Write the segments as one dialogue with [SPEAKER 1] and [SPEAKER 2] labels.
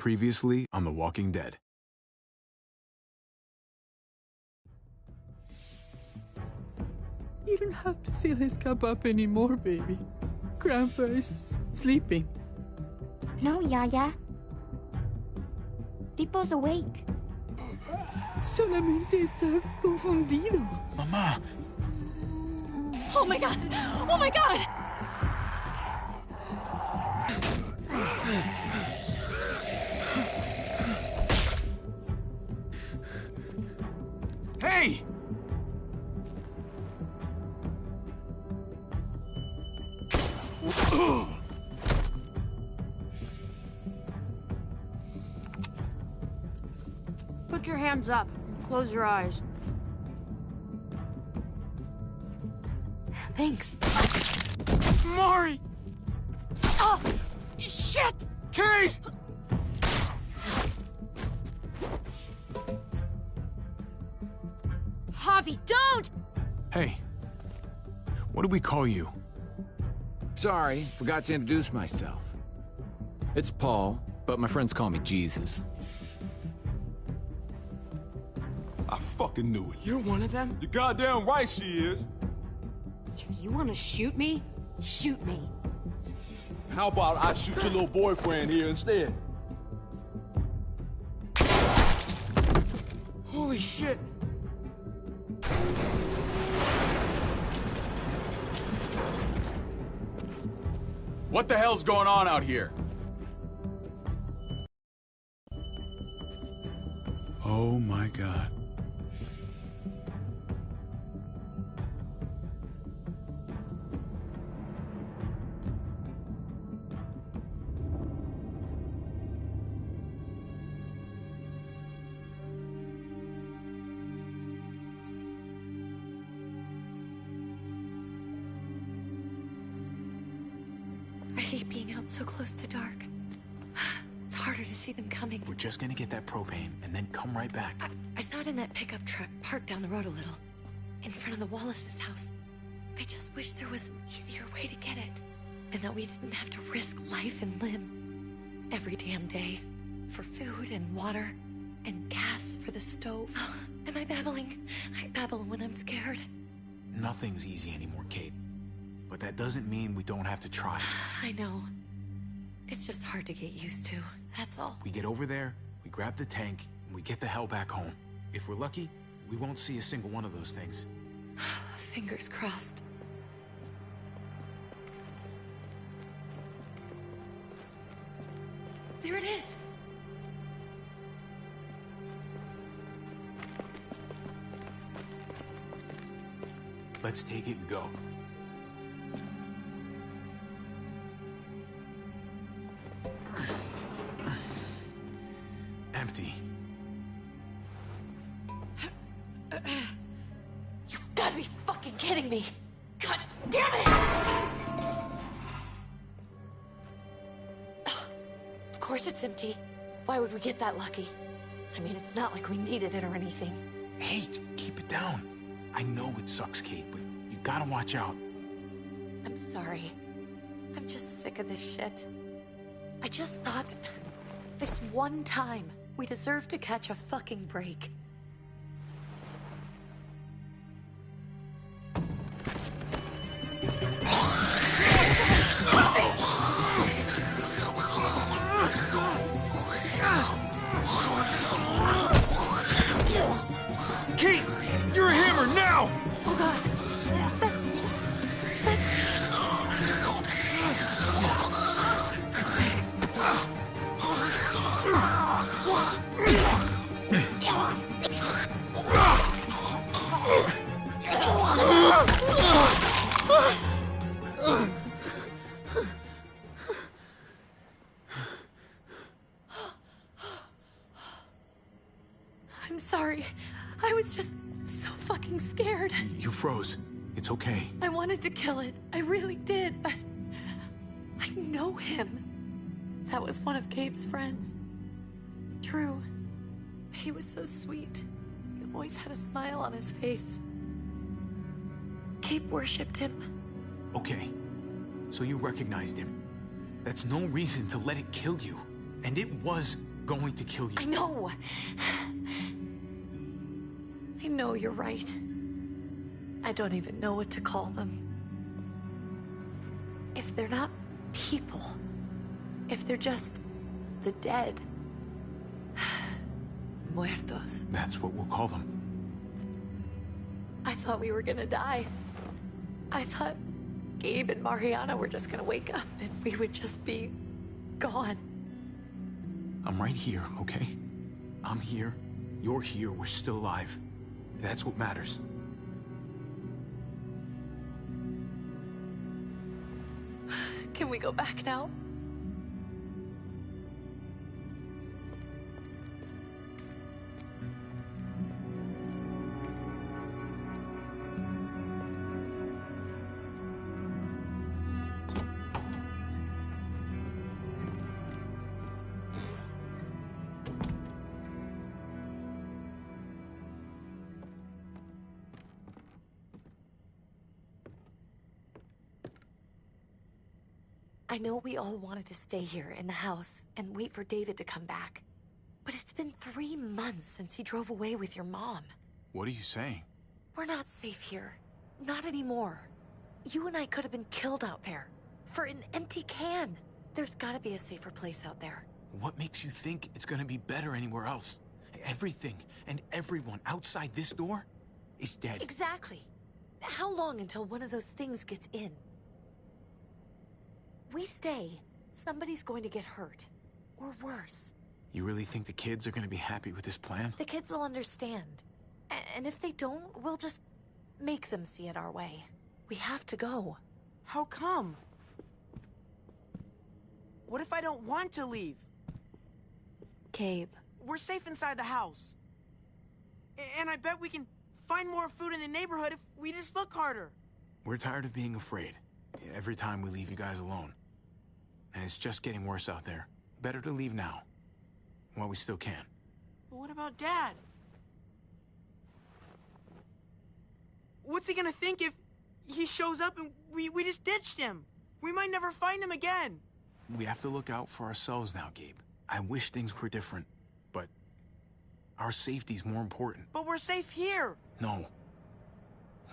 [SPEAKER 1] Previously on The Walking Dead.
[SPEAKER 2] You don't have to fill his cup up anymore, baby. Grandpa is sleeping.
[SPEAKER 3] No, Yaya. Pipo's awake.
[SPEAKER 2] Solamente está confundido.
[SPEAKER 1] Mamá!
[SPEAKER 3] Oh my god! Oh my god!
[SPEAKER 1] Hey!
[SPEAKER 4] Put your hands up. Close your eyes.
[SPEAKER 3] Thanks.
[SPEAKER 4] Mari! Oh! Shit!
[SPEAKER 1] Kate!
[SPEAKER 4] Javi, don't!
[SPEAKER 1] Hey. What do we call you?
[SPEAKER 5] Sorry, forgot to introduce myself. It's Paul, but my friends call me Jesus.
[SPEAKER 6] I fucking knew it.
[SPEAKER 4] You're one of them?
[SPEAKER 6] You're goddamn right she is.
[SPEAKER 4] If you want to shoot me, shoot me.
[SPEAKER 6] How about I shoot your little boyfriend here instead?
[SPEAKER 4] Holy shit!
[SPEAKER 7] What the hell's going on out here?
[SPEAKER 1] Oh my God.
[SPEAKER 8] I hate being out so close to dark. It's harder to see them coming.
[SPEAKER 1] We're just gonna get that propane and then come right back.
[SPEAKER 8] I saw it in that pickup truck parked down the road a little, in front of the Wallace's house. I just wish there was an easier way to get it, and that we didn't have to risk life and limb every damn day for food and water and gas for the stove. Oh, am I babbling? I babble when I'm scared.
[SPEAKER 1] Nothing's easy anymore, Kate. But that doesn't mean we don't have to try.
[SPEAKER 8] I know. It's just hard to get used to, that's all.
[SPEAKER 1] We get over there, we grab the tank, and we get the hell back home. If we're lucky, we won't see a single one of those things.
[SPEAKER 8] Fingers crossed. There it is!
[SPEAKER 1] Let's take it and go. Empty.
[SPEAKER 8] You've got to be fucking kidding me! God damn it! Of course it's empty. Why would we get that lucky? I mean, it's not like we needed it or anything.
[SPEAKER 1] Hey, keep it down. I know it sucks, Kate, but you gotta watch out.
[SPEAKER 8] I'm sorry. I'm just sick of this shit. I just thought, this one time, we deserve to catch a fucking break.
[SPEAKER 6] Kate, you're a hammer now!
[SPEAKER 8] Oh god, that's... I'm sorry. I was just so fucking scared.
[SPEAKER 1] You froze. It's okay.
[SPEAKER 8] I wanted to kill it. I really did, but... I know him. That was one of Gabe's friends. Drew. He was so sweet. He always had a smile on his face. Gabe worshipped him.
[SPEAKER 1] Okay. So you recognized him. That's no reason to let it kill you. And it was going to kill you.
[SPEAKER 8] I know. I know you're right. I don't even know what to call them. If they're not people, if they're just the dead, muertos.
[SPEAKER 1] That's what we'll call them.
[SPEAKER 8] I thought we were gonna die. I thought Gabe and Mariana were just gonna wake up and we would just be gone.
[SPEAKER 1] I'm right here, okay? I'm here. You're here. We're still alive. That's what matters.
[SPEAKER 8] Can we go back now? I know we all wanted to stay here in the house and wait for David to come back. But it's been 3 months since he drove away with your mom.
[SPEAKER 1] What are you saying?
[SPEAKER 8] We're not safe here. Not anymore. You and I could have been killed out there. For an empty can. There's gotta be a safer place out there.
[SPEAKER 1] What makes you think it's gonna be better anywhere else? Everything and everyone outside this door is dead.
[SPEAKER 8] Exactly. How long until one of those things gets in? We stay, somebody's going to get hurt. Or worse.
[SPEAKER 1] You really think the kids are gonna be happy with this plan?
[SPEAKER 8] The kids will understand. And if they don't, we'll just make them see it our way. We have to go.
[SPEAKER 9] How come? What if I don't want to leave?
[SPEAKER 8] Gabe.
[SPEAKER 9] We're safe inside the house. And I bet we can find more food in the neighborhood if we just look harder.
[SPEAKER 1] We're tired of being afraid. Every time we leave you guys alone. And it's just getting worse out there. Better to leave now. While we still can.
[SPEAKER 9] But what about Dad? What's he gonna think if he shows up and we just ditched him? We might never find him again.
[SPEAKER 1] We have to look out for ourselves now, Gabe. I wish things were different, but our safety's more important.
[SPEAKER 9] But we're safe here.
[SPEAKER 1] No,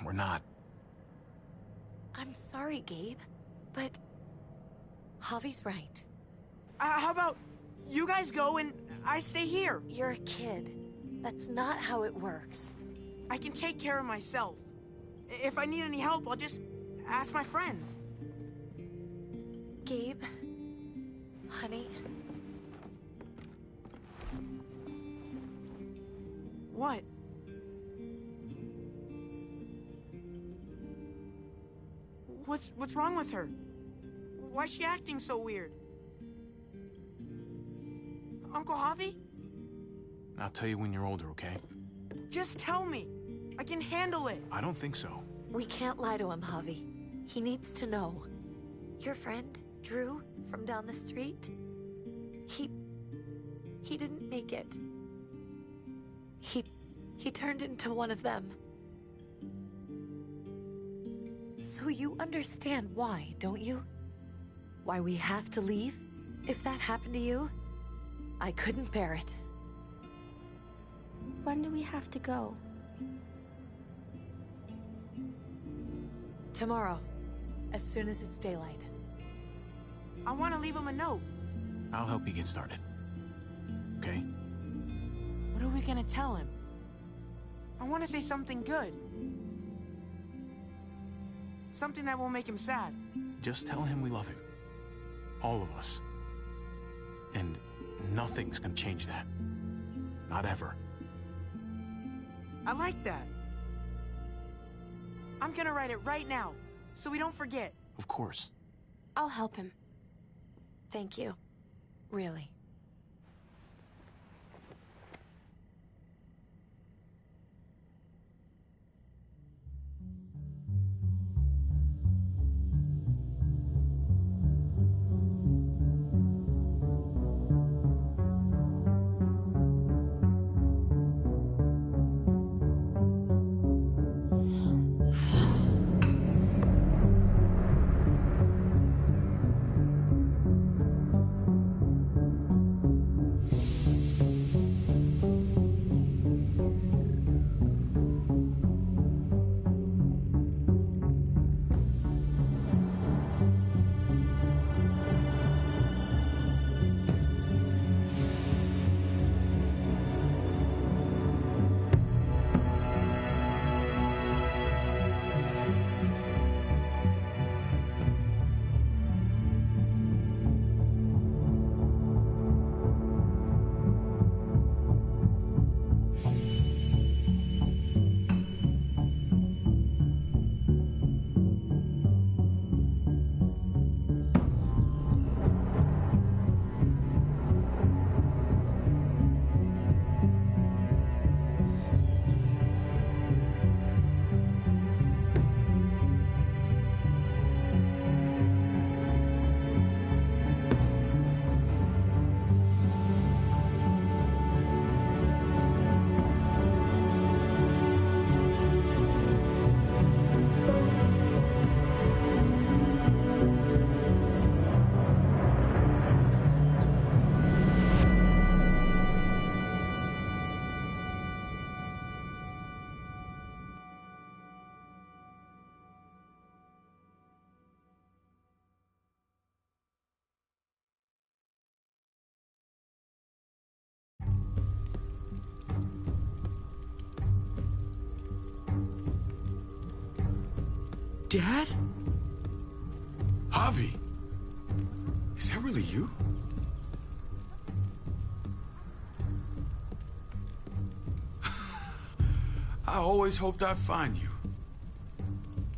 [SPEAKER 1] we're not.
[SPEAKER 8] I'm sorry, Gabe, but Javi's right.
[SPEAKER 9] How about you guys go and I stay here?
[SPEAKER 8] You're a kid. That's not how it works.
[SPEAKER 9] I can take care of myself. If I need any help, I'll just ask my friends.
[SPEAKER 8] Gabe, honey.
[SPEAKER 9] What? What's wrong with her? Why is she acting so weird? Uncle Javi?
[SPEAKER 1] I'll tell you when you're older, okay?
[SPEAKER 9] Just tell me. I can handle it.
[SPEAKER 1] I don't think so.
[SPEAKER 8] We can't lie to him, Javi. He needs to know. Your friend, Drew, from down the street, he didn't make it. He turned into one of them. So you understand why, don't you? Why we have to leave? If that happened to you, I couldn't bear it.
[SPEAKER 3] When do we have to go?
[SPEAKER 8] Tomorrow, as soon as it's daylight.
[SPEAKER 9] I want to leave him a note.
[SPEAKER 1] I'll help you get started. Okay?
[SPEAKER 9] What are we gonna tell him? I want to say something good. Something that won't make him sad.
[SPEAKER 1] Just tell him we love him. All of us. And nothing's gonna change that. Not ever.
[SPEAKER 9] I like that. I'm gonna write it right now, so we don't forget.
[SPEAKER 1] Of course.
[SPEAKER 3] I'll help him.
[SPEAKER 8] Thank you. Really.
[SPEAKER 9] Dad?
[SPEAKER 7] Javi! Is that really you? I always hoped I'd find you.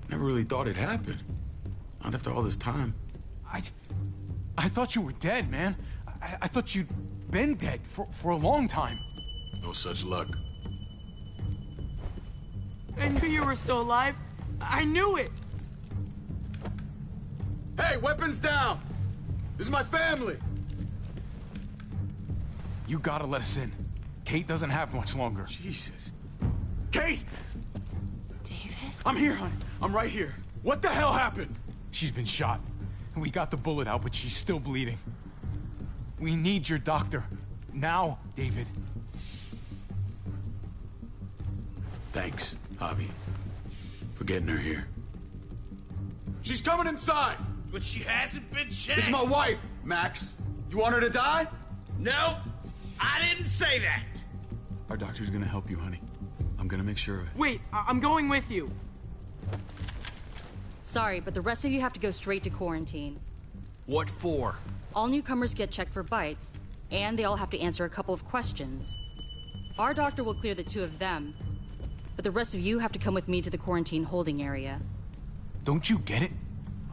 [SPEAKER 7] Never really thought it'd happen. Not after all this time.
[SPEAKER 1] I thought you were dead, man. I thought you'd been dead for a long time.
[SPEAKER 7] No such luck.
[SPEAKER 9] I knew you were still alive. I knew it.
[SPEAKER 7] Hey, weapons down! This is my family!
[SPEAKER 1] You gotta let us in. Kate doesn't have much longer.
[SPEAKER 7] Jesus. Kate!
[SPEAKER 8] David?
[SPEAKER 7] I'm here, honey. I'm right here. What the hell happened?
[SPEAKER 1] She's been shot. We got the bullet out, but she's still bleeding. We need your doctor. Now, David.
[SPEAKER 7] Thanks, Javi, for getting her here. She's coming inside!
[SPEAKER 10] But she hasn't been checked.
[SPEAKER 7] This is my wife, Max. You want her to die?
[SPEAKER 10] No, I didn't say that.
[SPEAKER 7] Our doctor's gonna help you, honey. I'm gonna make sure of it.
[SPEAKER 9] Wait, I'm going with you.
[SPEAKER 3] Sorry, but the rest of you have to go straight to quarantine.
[SPEAKER 10] What for?
[SPEAKER 3] All newcomers get checked for bites, and they all have to answer a couple of questions. Our doctor will clear the two of them, but the rest of you have to come with me to the quarantine holding area.
[SPEAKER 1] Don't you get it?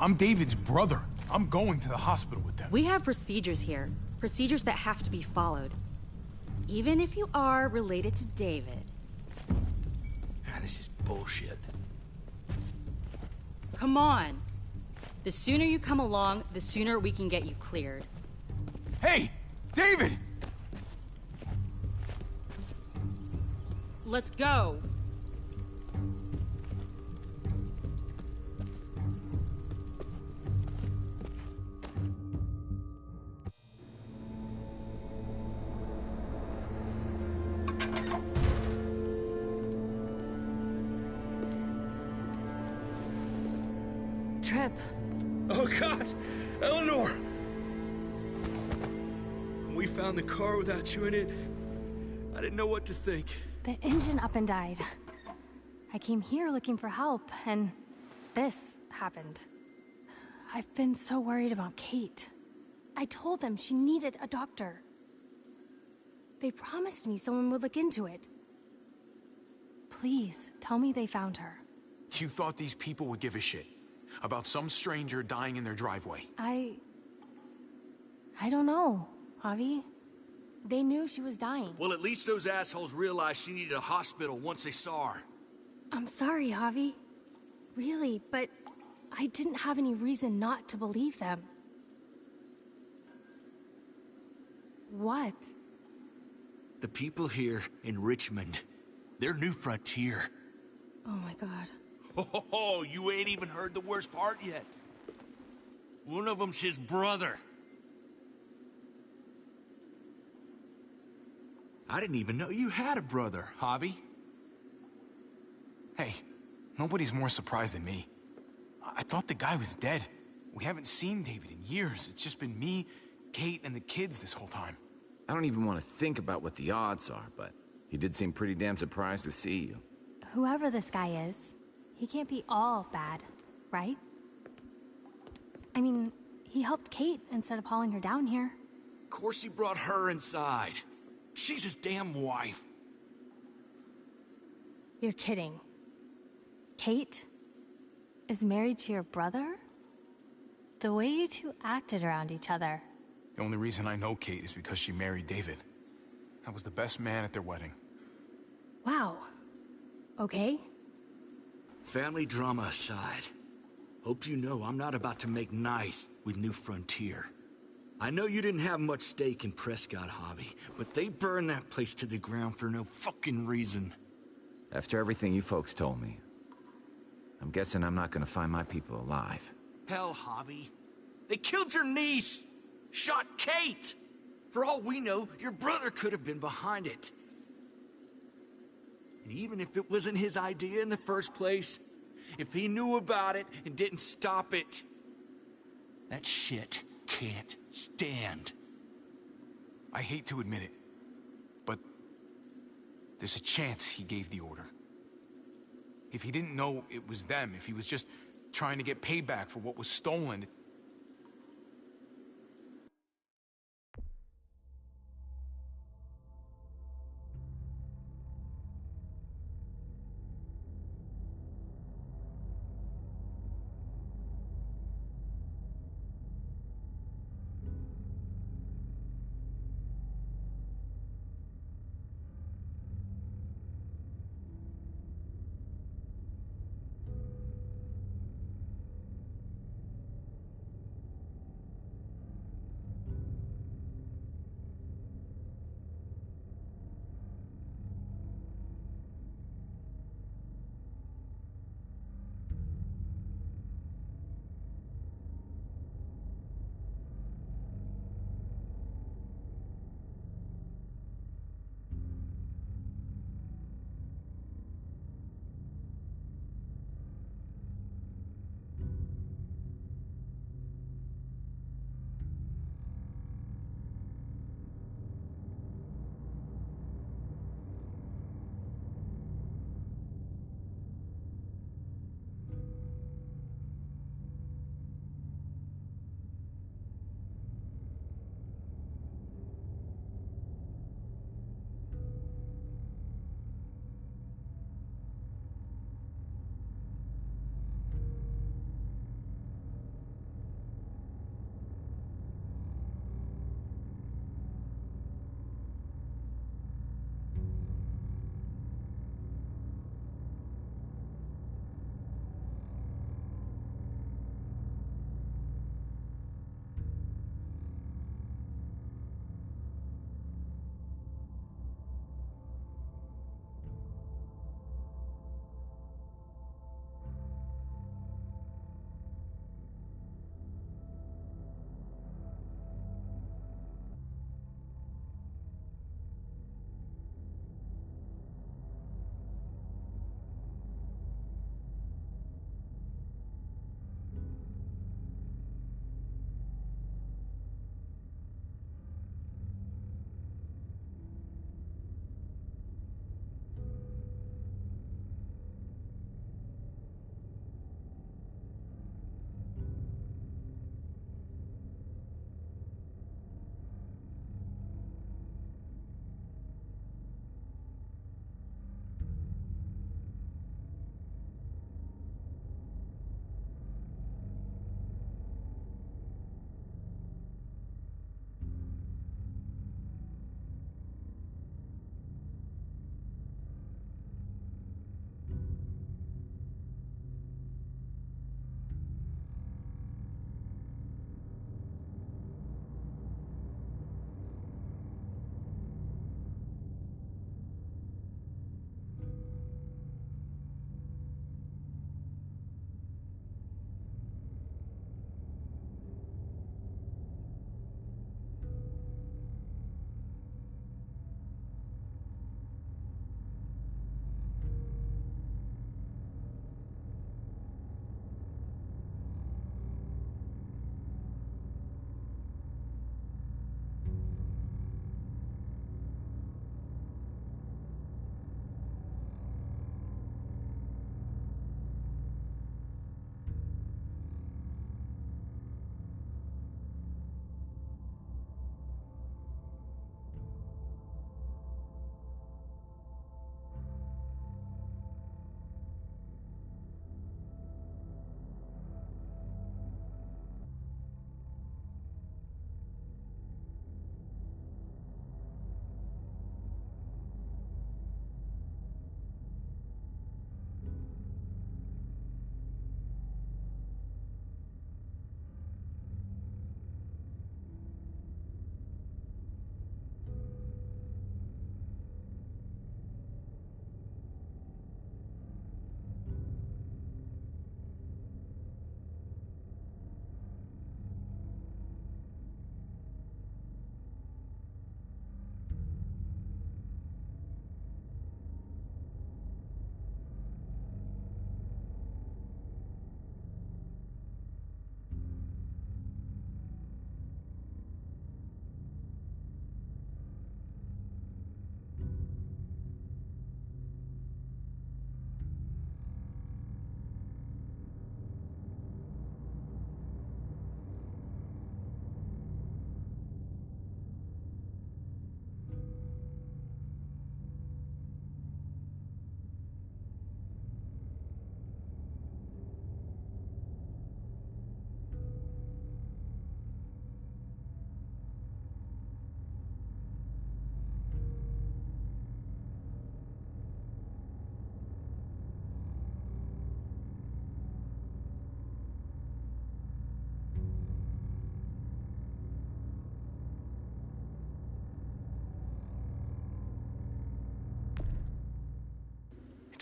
[SPEAKER 1] I'm David's brother. I'm going to the hospital with them.
[SPEAKER 3] We have procedures here. Procedures that have to be followed. Even if you are related to David.
[SPEAKER 10] This is bullshit.
[SPEAKER 3] Come on. The sooner you come along, the sooner we can get you cleared.
[SPEAKER 1] Hey! David!
[SPEAKER 3] Let's go.
[SPEAKER 8] Trip.
[SPEAKER 10] Oh, God! Eleanor! When we found the car without you in it, I didn't know what to think.
[SPEAKER 11] The engine up and died. I came here looking for help, and this happened. I've been so worried about Kate. I told them she needed a doctor. They promised me someone would look into it. Please, tell me they found her.
[SPEAKER 1] You thought these people would give a shit about some stranger dying in their driveway?
[SPEAKER 11] I don't know, Javi. They knew she was dying.
[SPEAKER 10] Well, at least those assholes realized she needed a hospital once they saw her.
[SPEAKER 11] I'm sorry, Javi. Really, but I didn't have any reason not to believe them. What?
[SPEAKER 10] The people here in Richmond, they're New Frontier.
[SPEAKER 11] Oh my God.
[SPEAKER 10] Oh, you ain't even heard the worst part yet. One of them's his brother. I didn't even know you had a brother, Javi.
[SPEAKER 1] Hey, nobody's more surprised than me. I thought the guy was dead. We haven't seen David in years. It's just been me, Kate, and the kids this whole time.
[SPEAKER 5] I don't even want to think about what the odds are, but he did seem pretty damn surprised to see you.
[SPEAKER 11] Whoever this guy is, he can't be all bad, right? I mean, he helped Kate instead of hauling her down here.
[SPEAKER 10] Of course he brought her inside. She's his damn wife.
[SPEAKER 11] You're kidding. Kate is married to your brother? The way you two acted around each other.
[SPEAKER 1] The only reason I know Kate is because she married David. I was the best man at their wedding.
[SPEAKER 11] Wow. Okay.
[SPEAKER 10] Family drama aside, hope you know I'm not about to make nice with New Frontier. I know you didn't have much stake in Prescott, Javi, but they burned that place to the ground for no fucking reason.
[SPEAKER 5] After everything you folks told me, I'm guessing I'm not gonna find my people alive.
[SPEAKER 10] Hell, Javi. They killed your niece! Shot Kate! For all we know, your brother could have been behind it. And even if it wasn't his idea in the first place, if he knew about it and didn't stop it, that shit can't stand.
[SPEAKER 1] I hate to admit it, but there's a chance he gave the order. If he didn't know it was them, if he was just trying to get payback for what was stolen.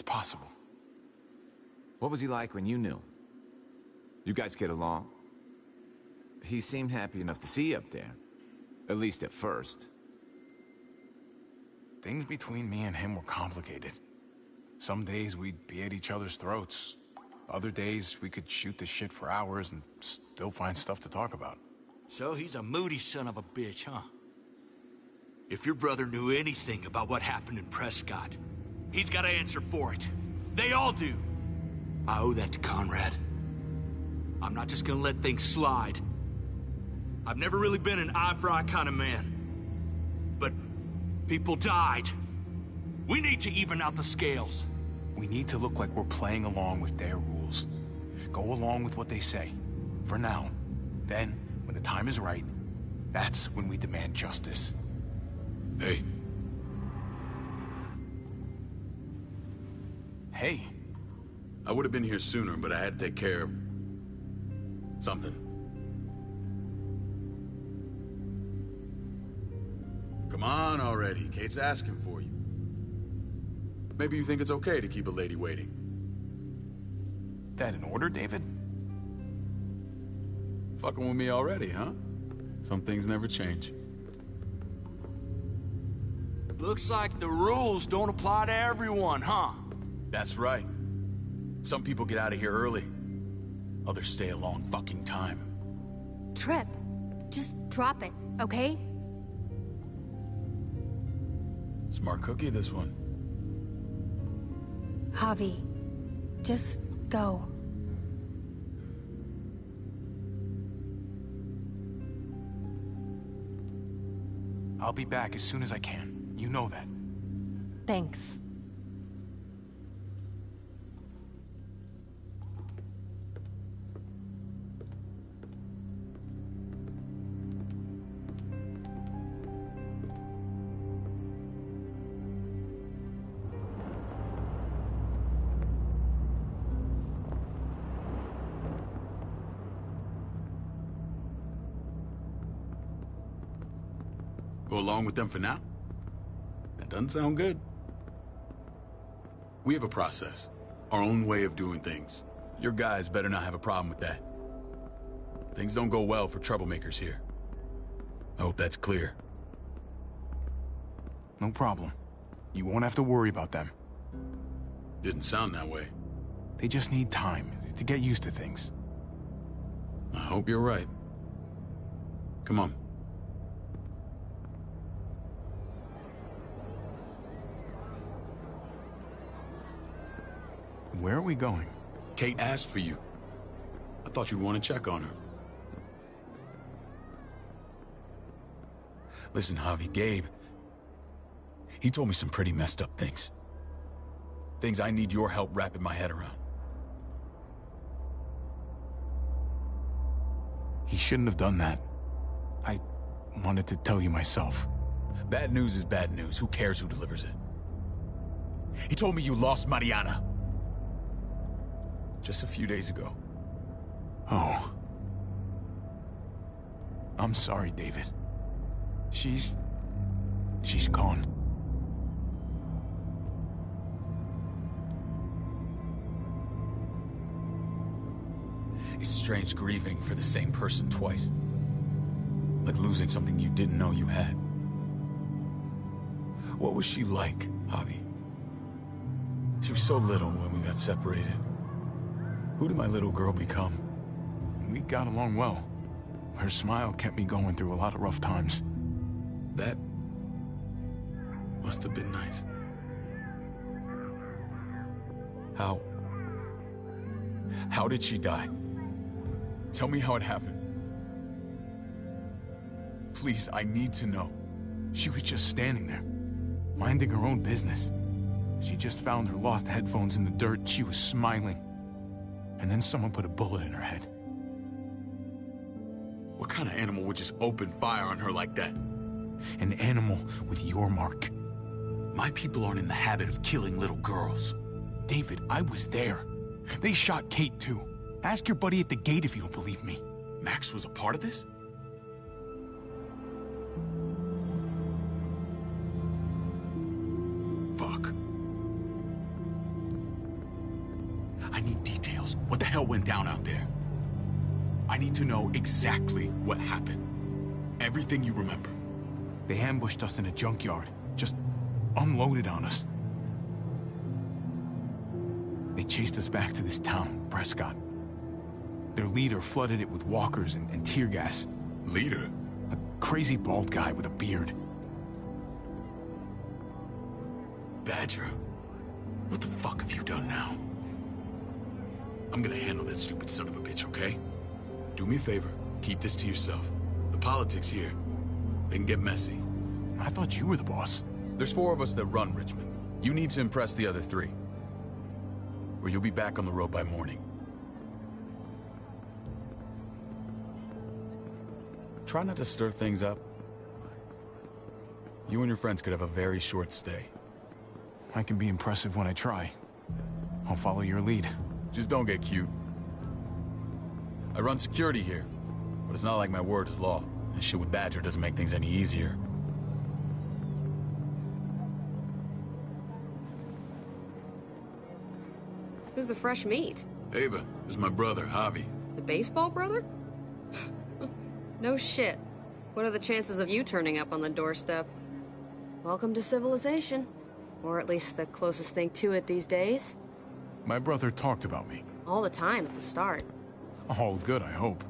[SPEAKER 1] possible.
[SPEAKER 5] What was he like when you knew? You guys get along? He seemed happy enough to see you up there. At least at first.
[SPEAKER 1] Things between me and him were complicated. Some days we'd be at each other's throats. Other days we could shoot the shit for hours and still find stuff to talk about.
[SPEAKER 10] So he's a moody son of a bitch, huh? If your brother knew anything about what happened in Prescott, he's got to answer for it. They all do. I owe that to Conrad. I'm not just gonna let things slide. I've never really been an eye-for-eye kind of man. But people died. We need to even out the scales.
[SPEAKER 1] We need to look like we're playing along with their rules. Go along with what they say. For now. Then, when the time is right, that's when we demand justice.
[SPEAKER 7] Hey.
[SPEAKER 1] Hey.
[SPEAKER 7] I would have been here sooner, but I had to take care of something. Come on already. Kate's asking for you. Maybe you think it's okay to keep a lady waiting.
[SPEAKER 1] That in order, David?
[SPEAKER 7] Fucking with me already, huh? Some things never change.
[SPEAKER 10] Looks like the rules don't apply to everyone, huh?
[SPEAKER 7] That's right. Some people get out of here early. Others stay a long fucking time.
[SPEAKER 11] Trip, just drop it, okay?
[SPEAKER 7] Smart cookie, this one.
[SPEAKER 11] Javi, just go.
[SPEAKER 1] I'll be back as soon as I can. You know that.
[SPEAKER 11] Thanks.
[SPEAKER 7] Go along with them for now? That doesn't sound good. We have a process. Our own way of doing things. Your guys better not have a problem with that. Things don't go well for troublemakers here. I hope that's clear.
[SPEAKER 1] No problem. You won't have to worry about them.
[SPEAKER 7] Didn't sound that way.
[SPEAKER 1] They just need time to get used to things.
[SPEAKER 7] I hope you're right. Come on.
[SPEAKER 1] Where are we going?
[SPEAKER 7] Kate asked for you. I thought you'd want to check on her. Listen, Javi, Gabe... he told me some pretty messed up things. Things I need your help wrapping my head around.
[SPEAKER 1] He shouldn't have done that. I wanted to tell you myself.
[SPEAKER 7] Bad news is bad news. Who cares who delivers it? He told me you lost Mariana. Just a few days ago.
[SPEAKER 1] Oh. I'm sorry, David. She's gone.
[SPEAKER 7] It's strange grieving for the same person twice. Like losing something you didn't know you had. What was she like, Javi? She was so little when we got separated. Who did my little girl become?
[SPEAKER 1] We got along well. Her smile kept me going through a lot of rough times.
[SPEAKER 7] That must have been nice. How did she die? Tell me how it happened. Please, I need to know.
[SPEAKER 1] She was just standing there, minding her own business. She just found her lost headphones in the dirt. She was smiling. And then someone put a bullet in her head.
[SPEAKER 7] What kind of animal would just open fire on her like that?
[SPEAKER 1] An animal with your mark.
[SPEAKER 7] My people aren't in the habit of killing little girls.
[SPEAKER 1] David, I was there. They shot Kate too. Ask your buddy at the gate if you don't believe me.
[SPEAKER 7] Max was a part of this? Fuck. details. What the hell went down out there? I need to know exactly what happened. Everything you remember.
[SPEAKER 1] They ambushed us in a junkyard. Just unloaded on us. They chased us back to this town, Prescott. Their leader flooded it with walkers and tear gas.
[SPEAKER 7] Leader?
[SPEAKER 1] A crazy bald guy with a beard.
[SPEAKER 7] Badger, what the fuck have you done now? I'm gonna handle that stupid son of a bitch, okay? Do me a favor, keep this to yourself. The politics here, they can get messy.
[SPEAKER 1] I thought you were the boss.
[SPEAKER 7] There's 4 of us that run Richmond. You need to impress the other 3. Or you'll be back on the road by morning. Try not to stir things up. You and your friends could have a very short stay.
[SPEAKER 1] I can be impressive when I try. I'll follow your lead.
[SPEAKER 7] Just don't get cute. I run security here, but it's not like my word is law. This shit with Badger doesn't make things any easier.
[SPEAKER 4] Who's the fresh meat?
[SPEAKER 7] Ava, this is my brother, Javi.
[SPEAKER 4] The baseball brother? No shit. What are the chances of you turning up on the doorstep? Welcome to civilization. Or at least the closest thing to it these days.
[SPEAKER 1] My brother talked about me.
[SPEAKER 4] All the time at the start.
[SPEAKER 1] All good, I hope.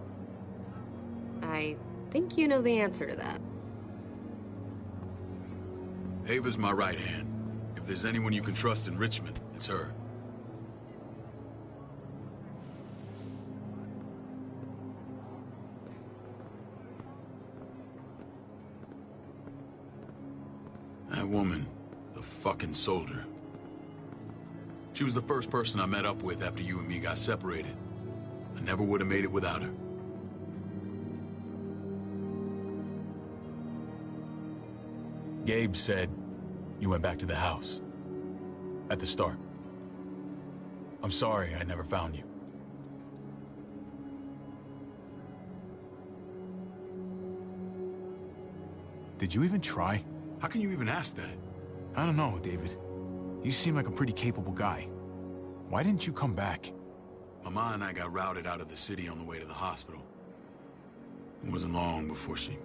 [SPEAKER 4] I think you know the answer to that.
[SPEAKER 7] Ava's my right hand. If there's anyone you can trust in Richmond, it's her. That woman, the fucking soldier. She was the first person I met up with after you and me got separated. I never would have made it without her. Gabe said you went back to the house. At the start. I'm sorry I never found you.
[SPEAKER 1] Did you even try?
[SPEAKER 7] How can you even ask that?
[SPEAKER 1] I don't know, David. You seem like a pretty capable guy. Why didn't you come back?
[SPEAKER 7] Mama and I got routed out of the city on the way to the hospital. It wasn't long before she...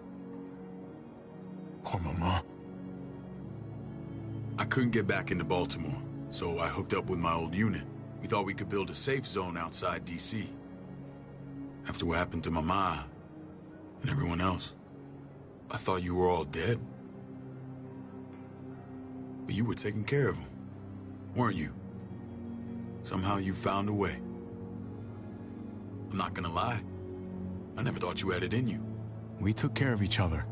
[SPEAKER 1] Poor Mama.
[SPEAKER 7] I couldn't get back into Baltimore, so I hooked up with my old unit. We thought we could build a safe zone outside D.C. After what happened to Mama and everyone else, I thought you were all dead. But you were taking care of them, weren't you? Somehow you found a way. I'm not gonna lie. I never thought you had it in you.
[SPEAKER 1] We took care of each other.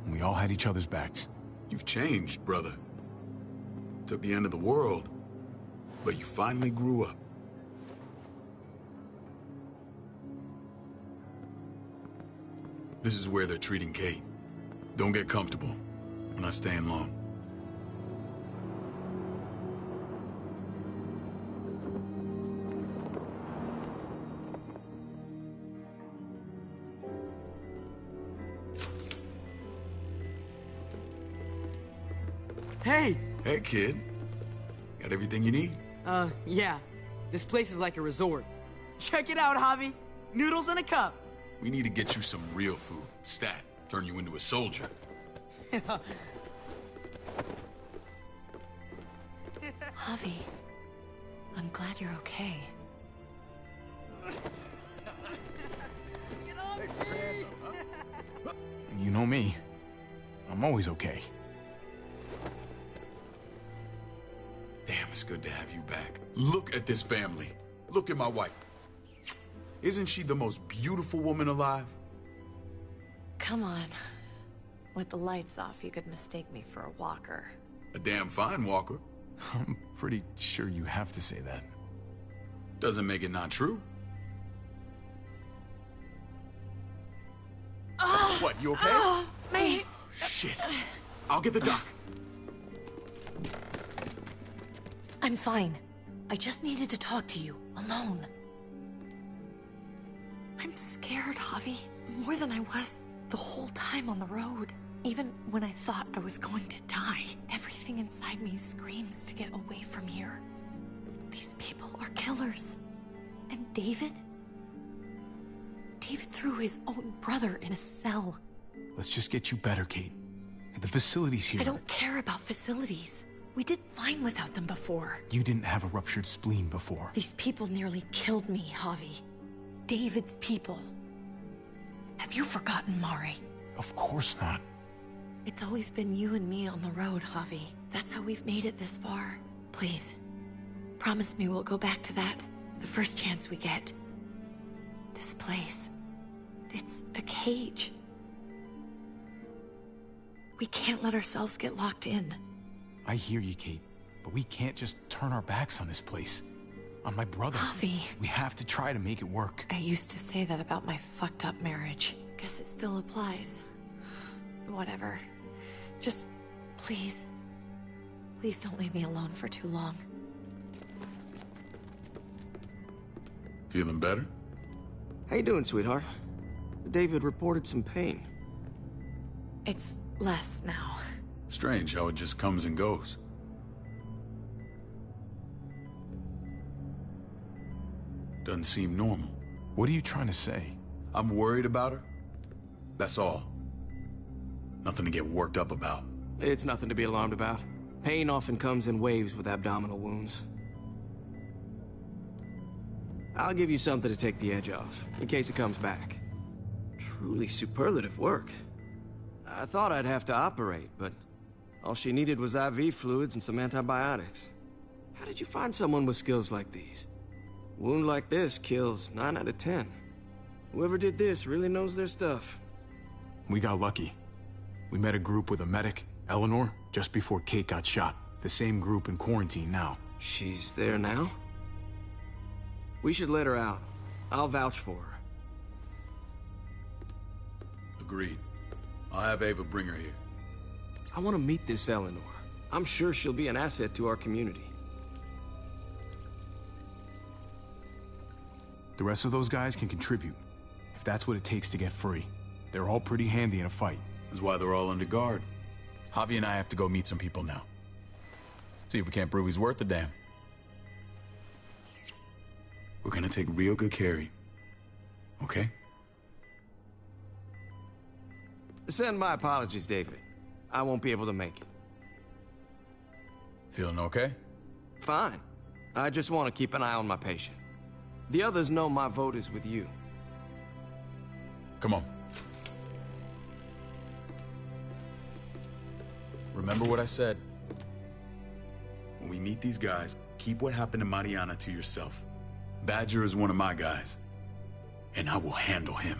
[SPEAKER 1] We all had each other's backs.
[SPEAKER 7] You've changed, brother. Took the end of the world, but you finally grew up. This is where they're treating Kate. Don't get comfortable. We're not staying long.
[SPEAKER 9] Hey!
[SPEAKER 7] Hey, kid. Got everything you need?
[SPEAKER 9] Yeah. This place is like a resort. Check it out, Javi. Noodles in a cup.
[SPEAKER 7] We need to get you some real food. Stat. Turn you into a soldier.
[SPEAKER 8] Javi, I'm glad you're okay.
[SPEAKER 1] You know me. I'm always okay.
[SPEAKER 7] Damn, it's good to have you back. Look at this family. Look at my wife. Isn't she the most beautiful woman alive?
[SPEAKER 8] Come on. With the lights off, you could mistake me for a walker.
[SPEAKER 7] A damn fine walker.
[SPEAKER 1] I'm pretty sure you have to say that.
[SPEAKER 7] Doesn't make it not true. What, you okay?
[SPEAKER 8] Mate!
[SPEAKER 7] Shit. I'll get the doc.
[SPEAKER 8] I'm fine. I just needed to talk to you, alone. I'm scared, Javi. More than I was the whole time on the road. Even when I thought I was going to die, everything inside me screams to get away from here. These people are killers. And David? David threw his own brother in a cell.
[SPEAKER 1] Let's just get you better, Kate. The facility's here.
[SPEAKER 8] I don't care about facilities. We did fine without them before.
[SPEAKER 1] You didn't have a ruptured spleen before.
[SPEAKER 8] These people nearly killed me, Javi. David's people. Have you forgotten, Mari?
[SPEAKER 1] Of course not.
[SPEAKER 8] It's always been you and me on the road, Javi. That's how we've made it this far. Please, promise me we'll go back to that the first chance we get. This place, it's a cage. We can't let ourselves get locked in.
[SPEAKER 1] I hear you, Kate, but we can't just turn our backs on this place. On my brother.
[SPEAKER 8] Javi.
[SPEAKER 1] We have to try to make it work.
[SPEAKER 8] I used to say that about my fucked up marriage. Guess it still applies. Whatever. Just, please. Please don't leave me alone for too long.
[SPEAKER 7] Feeling better?
[SPEAKER 12] How you doing, sweetheart? David reported some pain.
[SPEAKER 8] It's less now.
[SPEAKER 7] Strange how it just comes and goes. Doesn't seem normal.
[SPEAKER 1] What are you trying to say?
[SPEAKER 7] I'm worried about her. That's all. Nothing to get worked up about.
[SPEAKER 12] It's nothing to be alarmed about. Pain often comes in waves with abdominal wounds. I'll give you something to take the edge off, in case it comes back. Truly superlative work. I thought I'd have to operate, but all she needed was IV fluids and some antibiotics. How did you find someone with skills like these? A wound like this kills 9 out of 10. Whoever did this really knows their stuff.
[SPEAKER 1] We got lucky. We met a group with a medic, Eleanor, just before Kate got shot. The same group in quarantine now.
[SPEAKER 12] She's there now? We should let her out. I'll vouch for her.
[SPEAKER 7] Agreed. I'll have Ava bring her here.
[SPEAKER 12] I want to meet this Eleanor. I'm sure she'll be an asset to our community.
[SPEAKER 1] The rest of those guys can contribute, if that's what it takes to get free. They're all pretty handy in a fight.
[SPEAKER 7] That's why they're all under guard. Javi and I have to go meet some people now. See if we can't prove he's worth the damn. We're gonna take real good care of you. Okay?
[SPEAKER 12] Send my apologies, David. I won't be able to make it.
[SPEAKER 7] Feeling okay?
[SPEAKER 12] Fine. I just want to keep an eye on my patient. The others know my vote is with you.
[SPEAKER 7] Come on. Remember what I said. When we meet these guys, keep what happened to Mariana to yourself. Badger is one of my guys, and I will handle him.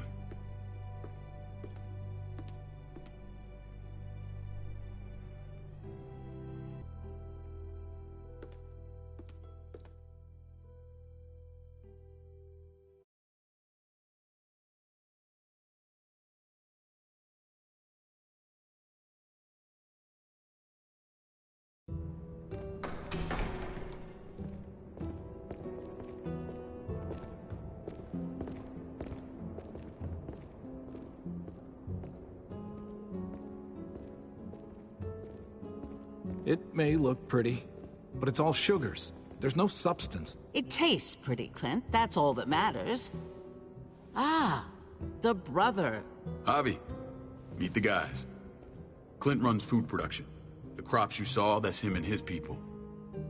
[SPEAKER 13] It may look pretty, but it's all sugars. There's no substance.
[SPEAKER 14] It tastes pretty, Clint. That's all that matters. Ah, the brother.
[SPEAKER 7] Javi, meet the guys. Clint runs food production. The crops you saw, that's him and his people.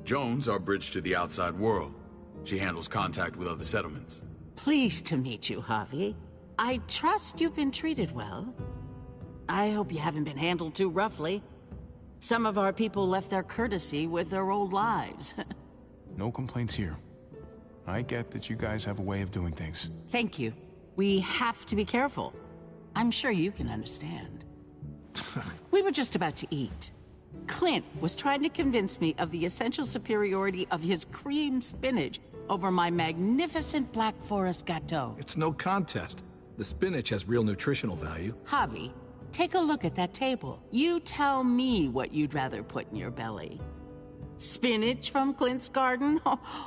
[SPEAKER 7] Jones, our bridge to the outside world. She handles contact with other settlements.
[SPEAKER 14] Pleased to meet you, Javi. I trust you've been treated well. I hope you haven't been handled too roughly. Some of our people left their courtesy with their old lives.
[SPEAKER 1] No complaints here. I get that you guys have a way of doing things.
[SPEAKER 14] Thank you. We have to be careful. I'm sure you can understand. We were just about to eat. Clint was trying to convince me of the essential superiority of his creamed spinach over my magnificent Black Forest gâteau.
[SPEAKER 13] It's no contest. The spinach has real nutritional value.
[SPEAKER 14] Javi, take a look at that table. You tell me what you'd rather put in your belly. Spinach from Clint's garden,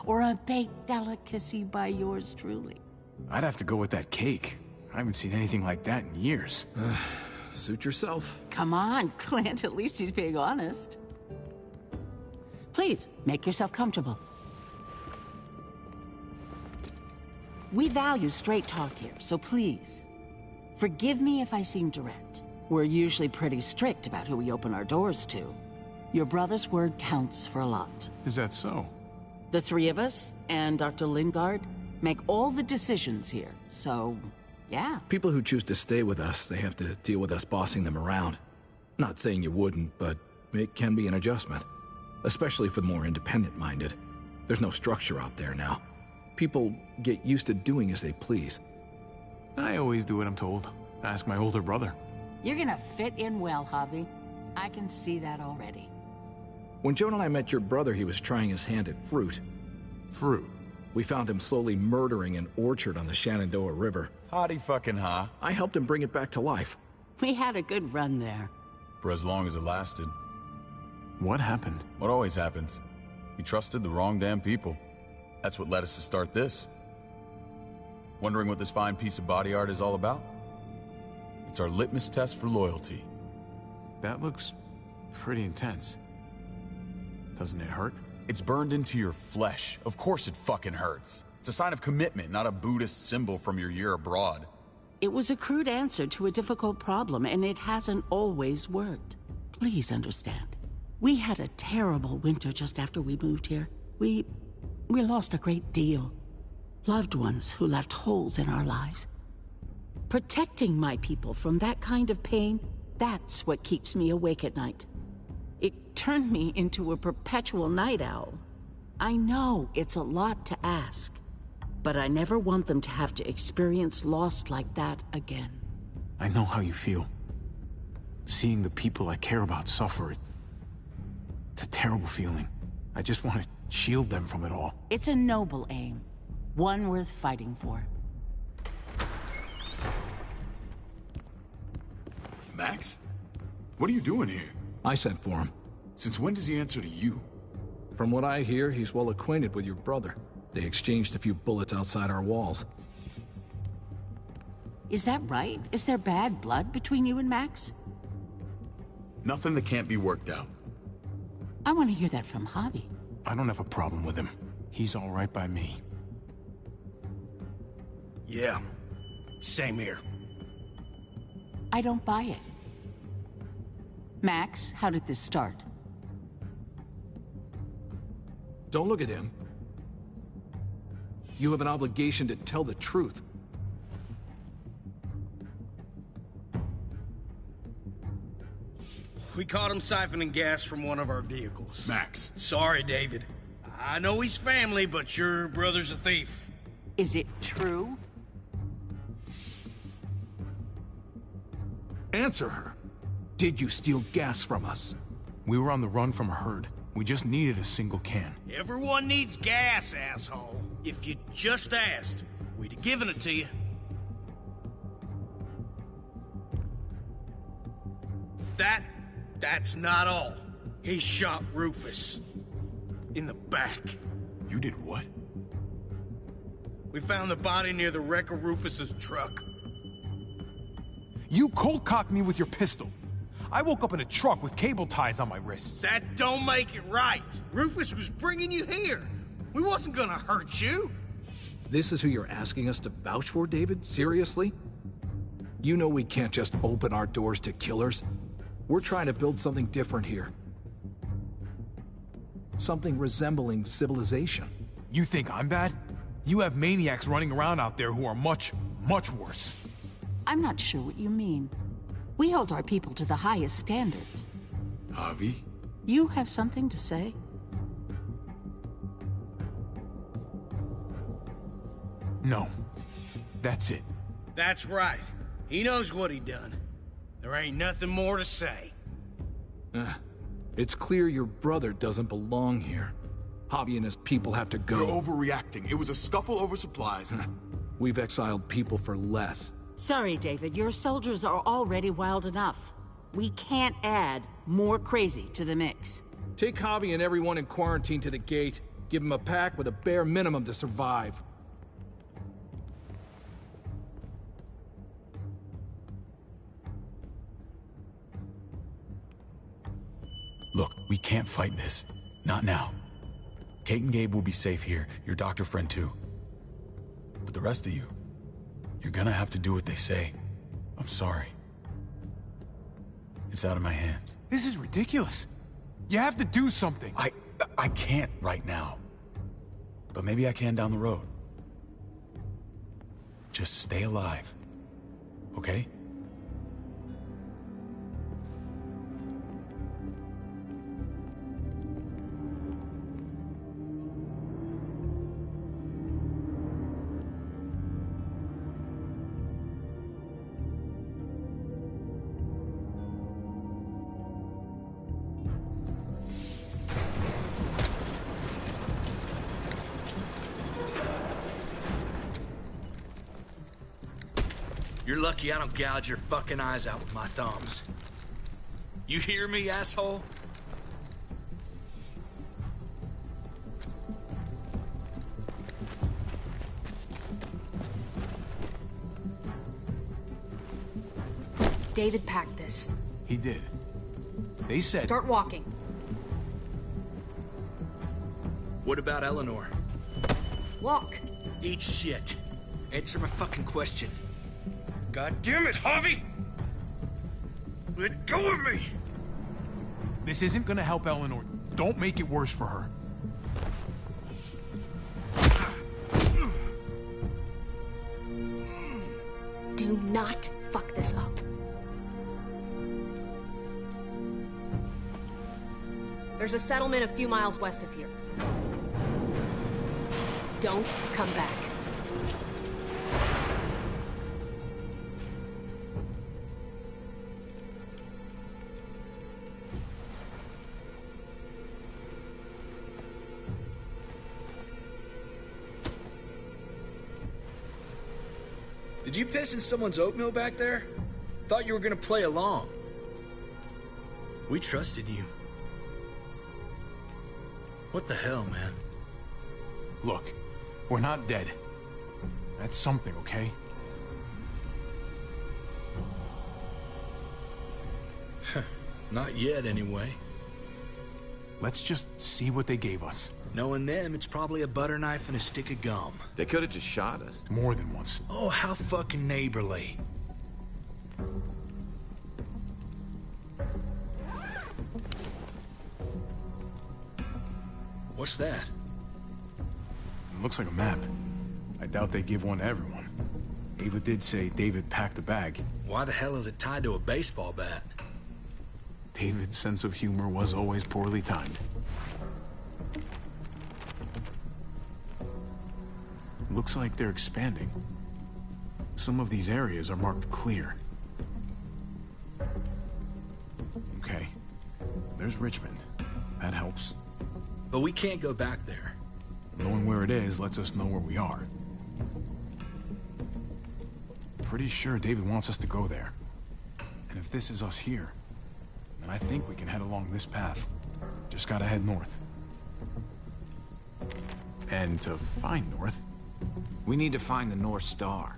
[SPEAKER 14] or a baked delicacy by yours truly?
[SPEAKER 1] I'd have to go with that cake. I haven't seen anything like that in years.
[SPEAKER 13] Suit yourself.
[SPEAKER 14] Come on, Clint, at least he's being honest. Please, make yourself comfortable. We value straight talk here, so please, forgive me if I seem direct. We're usually pretty strict about who we open our doors to. Your brother's word counts for a lot.
[SPEAKER 1] Is that so?
[SPEAKER 14] The three of us, and Dr. Lingard, make all the decisions here, so, yeah.
[SPEAKER 13] People who choose to stay with us, they have to deal with us bossing them around. Not saying you wouldn't, but it can be an adjustment. Especially for the more independent-minded. There's no structure out there now. People get used to doing as they please.
[SPEAKER 1] I always do what I'm told. Ask my older brother.
[SPEAKER 14] You're gonna fit in well, Javi. I can see that already.
[SPEAKER 13] When Joan and I met your brother, he was trying his hand at fruit.
[SPEAKER 1] Fruit?
[SPEAKER 13] We found him slowly murdering an orchard on the Shenandoah River.
[SPEAKER 7] Howdy fucking ha.
[SPEAKER 13] I helped him bring it back to life.
[SPEAKER 14] We had a good run there.
[SPEAKER 7] For as long as it lasted.
[SPEAKER 1] What happened?
[SPEAKER 7] What always happens. We trusted the wrong damn people. That's what led us to start this. Wondering what this fine piece of body art is all about? It's our litmus test for loyalty.
[SPEAKER 1] That looks pretty intense. Doesn't it hurt?
[SPEAKER 7] It's burned into your flesh. Of course it fucking hurts. It's a sign of commitment, not a Buddhist symbol from your year abroad.
[SPEAKER 14] It was a crude answer to a difficult problem, and it hasn't always worked. Please understand. We had a terrible winter just after we moved here. We lost a great deal. Loved ones who left holes in our lives. Protecting my people from that kind of pain, that's what keeps me awake at night. It turned me into a perpetual night owl. I know it's a lot to ask, but I never want them to have to experience loss like that again.
[SPEAKER 1] I know how you feel. Seeing the people I care about suffer, it's a terrible feeling. I just want to shield them from it all.
[SPEAKER 14] It's a noble aim, one worth fighting for.
[SPEAKER 7] Max? What are you doing here?
[SPEAKER 13] I sent for him.
[SPEAKER 7] Since when does he answer to you?
[SPEAKER 13] From what I hear, he's well acquainted with your brother. They exchanged a few bullets outside our walls.
[SPEAKER 14] Is that right? Is there bad blood between you and Max?
[SPEAKER 7] Nothing that can't be worked out.
[SPEAKER 14] I want to hear that from Javi.
[SPEAKER 1] I don't have a problem with him. He's all right by me.
[SPEAKER 15] Yeah, same here.
[SPEAKER 14] I don't buy it. Max, how did this start?
[SPEAKER 13] Don't look at him. You have an obligation to tell the truth.
[SPEAKER 15] We caught him siphoning gas from one of our vehicles.
[SPEAKER 7] Max.
[SPEAKER 15] Sorry, David. I know he's family, but your brother's a thief.
[SPEAKER 14] Is it true?
[SPEAKER 13] Answer her. Did you steal gas from us?
[SPEAKER 1] We were on the run from a herd. We just needed a single can.
[SPEAKER 15] Everyone needs gas, asshole. If you just asked, we'd have given it to you. That's not all. He shot Rufus. In the back.
[SPEAKER 7] You did what?
[SPEAKER 15] We found the body near the wreck of Rufus's truck.
[SPEAKER 1] You cold-cocked me with your pistol. I woke up in a truck with cable ties on my wrists.
[SPEAKER 15] That don't make it right. Rufus was bringing you here. We wasn't gonna hurt you.
[SPEAKER 13] This is who you're asking us to vouch for, David? Seriously? You know we can't just open our doors to killers. We're trying to build something different here. Something resembling civilization.
[SPEAKER 1] You think I'm bad? You have maniacs running around out there who are much, much worse.
[SPEAKER 14] I'm not sure what you mean. We hold our people to the highest standards.
[SPEAKER 7] Javi?
[SPEAKER 14] You have something to say?
[SPEAKER 1] No. That's it.
[SPEAKER 15] That's right. He knows what he done. There ain't nothing more to say.
[SPEAKER 13] It's clear your brother doesn't belong here. Javi and his people have to go.
[SPEAKER 7] You're overreacting. It was a scuffle over supplies.
[SPEAKER 13] We've exiled people for less.
[SPEAKER 14] Sorry, David. Your soldiers are already wild enough. We can't add more crazy to the mix.
[SPEAKER 13] Take Javi and everyone in quarantine to the gate. Give them a pack with a bare minimum to survive.
[SPEAKER 7] Look, we can't fight this. Not now. Kate and Gabe will be safe here. Your doctor friend too. But the rest of you, you're gonna have to do what they say. I'm sorry. It's out of my hands.
[SPEAKER 1] This is ridiculous. You have to do something.
[SPEAKER 7] I can't right now. But maybe I can down the road. Just stay alive. Okay?
[SPEAKER 10] You're lucky I don't gouge your fucking eyes out with my thumbs. You hear me, asshole?
[SPEAKER 4] David packed this.
[SPEAKER 1] He did. They said...
[SPEAKER 4] Start walking.
[SPEAKER 10] What about Eleanor?
[SPEAKER 4] Walk.
[SPEAKER 10] Eat shit. Answer my fucking question. God damn it, Javi! Let go of me!
[SPEAKER 1] This isn't gonna help Eleanor. Don't make it worse for her.
[SPEAKER 4] Do not fuck this up. There's a settlement a few miles west of here. Don't come back.
[SPEAKER 10] Did you piss in someone's oatmeal back there? Thought you were gonna play along. We trusted you. What the hell, man?
[SPEAKER 1] Look, we're not dead. That's something, okay?
[SPEAKER 10] Not yet, anyway.
[SPEAKER 1] Let's just see what they gave us.
[SPEAKER 10] Knowing them, it's probably a butter knife and a stick of gum.
[SPEAKER 5] They could have just shot us.
[SPEAKER 1] More than once.
[SPEAKER 10] Oh, how fucking neighborly. What's that?
[SPEAKER 1] It looks like a map. I doubt they give one to everyone. Ava did say David packed the bag.
[SPEAKER 10] Why the hell is it tied to a baseball bat?
[SPEAKER 1] David's sense of humor was always poorly timed. Looks like they're expanding. Some of these areas are marked clear. Okay. There's Richmond. That helps.
[SPEAKER 10] But we can't go back there.
[SPEAKER 1] Knowing where it is lets us know where we are. Pretty sure David wants us to go there. And if this is us here, then I think we can head along this path. Just gotta head north. And to find north...
[SPEAKER 5] We need to find the North Star.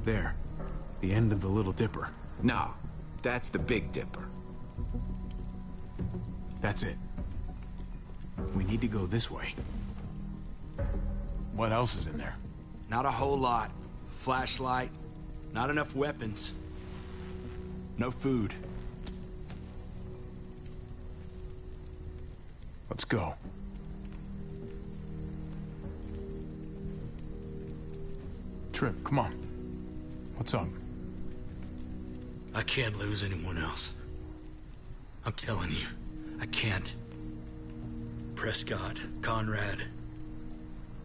[SPEAKER 1] There. The end of the Little Dipper.
[SPEAKER 5] No, that's the Big Dipper.
[SPEAKER 1] That's it. We need to go this way. What else is in there?
[SPEAKER 10] Not a whole lot. Flashlight. Not enough weapons. No food.
[SPEAKER 1] Let's go. Trip, come on. What's up?
[SPEAKER 10] I can't lose anyone else. I'm telling you, I can't. Prescott, Conrad,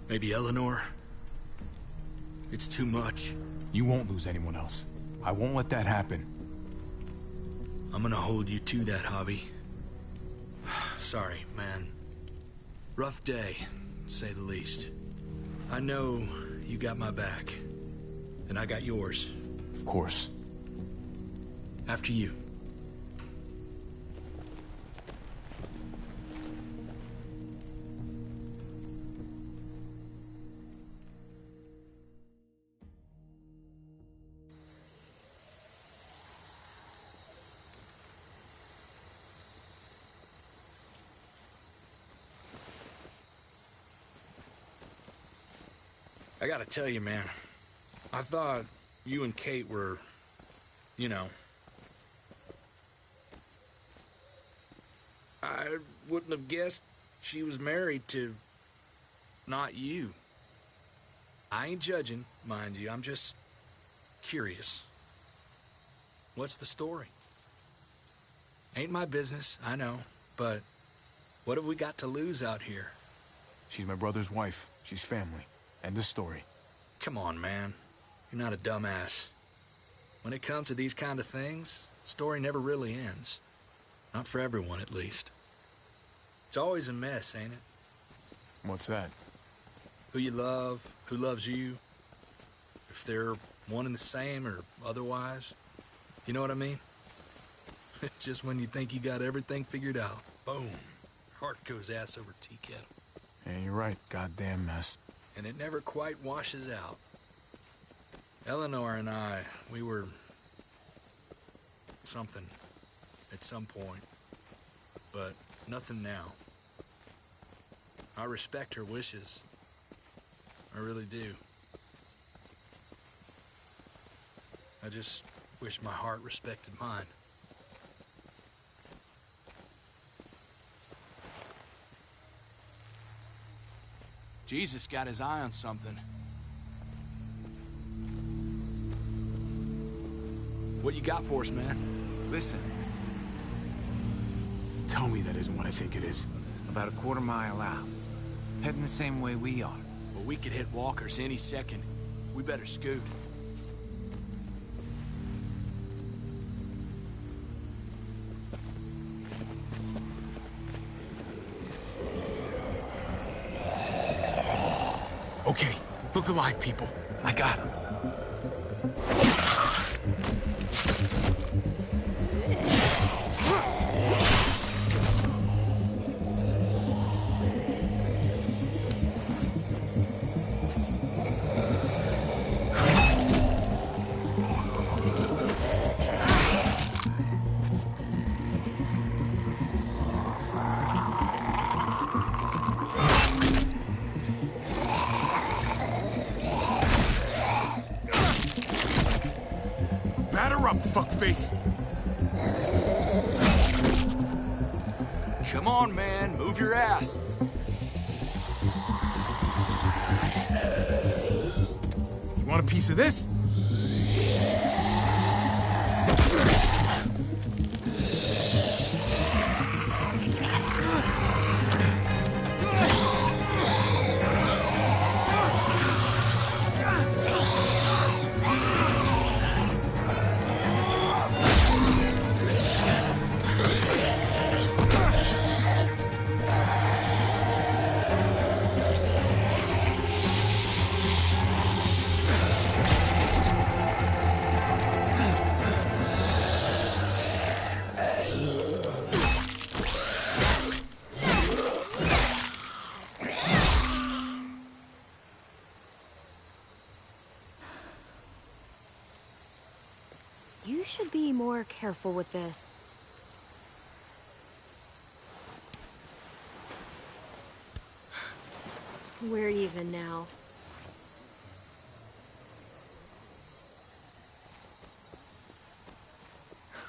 [SPEAKER 10] maybe Eleanor. It's too much.
[SPEAKER 1] You won't lose anyone else. I won't let that happen.
[SPEAKER 10] I'm gonna hold you to that, Javi. Sorry, man. Rough day, to say the least. I know you got my back, and I got yours.
[SPEAKER 1] Of course.
[SPEAKER 10] After you. I gotta tell you, man, I thought you and Kate were, you know... I wouldn't have guessed she was married to... not you. I ain't judging, mind you, I'm just curious. What's the story? Ain't my business, I know, but what have we got to lose out here?
[SPEAKER 1] She's my brother's wife. She's family. End of story.
[SPEAKER 10] Come on, man. You're not a dumbass. When it comes to these kind of things, the story never really ends. Not for everyone, at least. It's always a mess, ain't it?
[SPEAKER 1] What's that?
[SPEAKER 10] Who you love, who loves you, if they're one and the same or otherwise. You know what I mean? Just when you think you got everything figured out, boom, heart goes ass over tea kettle.
[SPEAKER 1] Yeah, you're right. Goddamn mess.
[SPEAKER 10] And it never quite washes out. Eleanor and I, we were... something at some point. But nothing now. I respect her wishes. I really do. I just wish my heart respected mine.
[SPEAKER 16] Jesus got his eye on something.
[SPEAKER 10] What you got for us, man?
[SPEAKER 5] Listen.
[SPEAKER 1] Tell me that isn't what I think it is.
[SPEAKER 5] About a quarter-mile out. Heading the same way we are.
[SPEAKER 16] Well, we could hit walkers any second. We better scoot.
[SPEAKER 1] Okay, look alive, people. I got him. Fuckface.
[SPEAKER 16] Come on, man. Move your ass.
[SPEAKER 1] You want a piece of this?
[SPEAKER 4] You should be more careful with this. We're even now.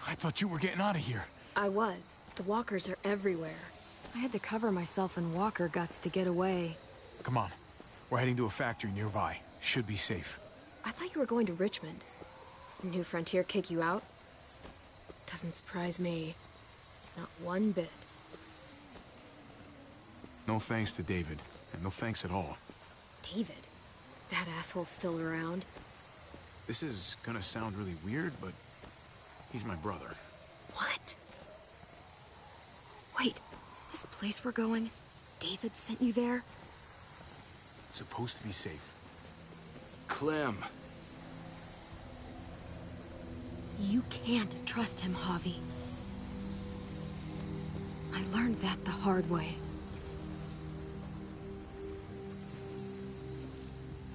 [SPEAKER 1] I thought you were getting out of here.
[SPEAKER 4] I was. The walkers are everywhere. I had to cover myself in walker guts to get away.
[SPEAKER 1] Come on. We're heading to a factory nearby. Should be safe.
[SPEAKER 4] I thought you were going to Richmond. New Frontier kick you out? Doesn't surprise me. Not one bit.
[SPEAKER 1] No thanks to David, and no thanks at all.
[SPEAKER 4] David? That asshole's still around.
[SPEAKER 1] This is gonna sound really weird, but he's my brother.
[SPEAKER 4] What? Wait, this place we're going, David sent you there?
[SPEAKER 1] It's supposed to be safe.
[SPEAKER 10] Clem.
[SPEAKER 4] You can't trust him, Javi. I learned that the hard way.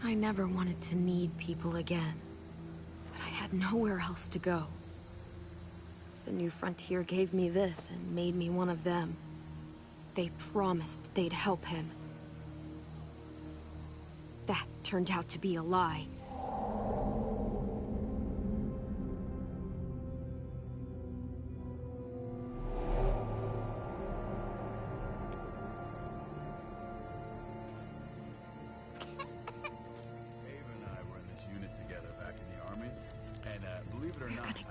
[SPEAKER 4] I never wanted to need people again, but I had nowhere else to go. The New Frontier gave me this and made me one of them. They promised they'd help him. That turned out to be a lie.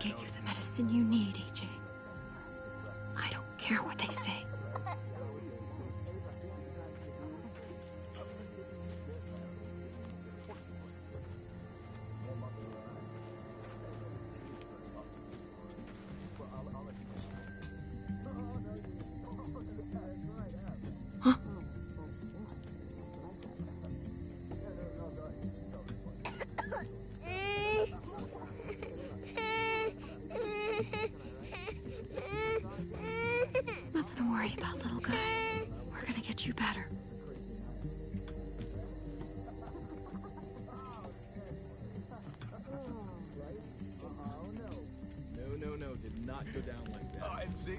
[SPEAKER 4] Get you the medicine you need, AJ. I don't care what they say. Huh? Nothing to worry about, little guy. We're gonna get you better.
[SPEAKER 6] No, did not go down like that.
[SPEAKER 5] Oh, and see,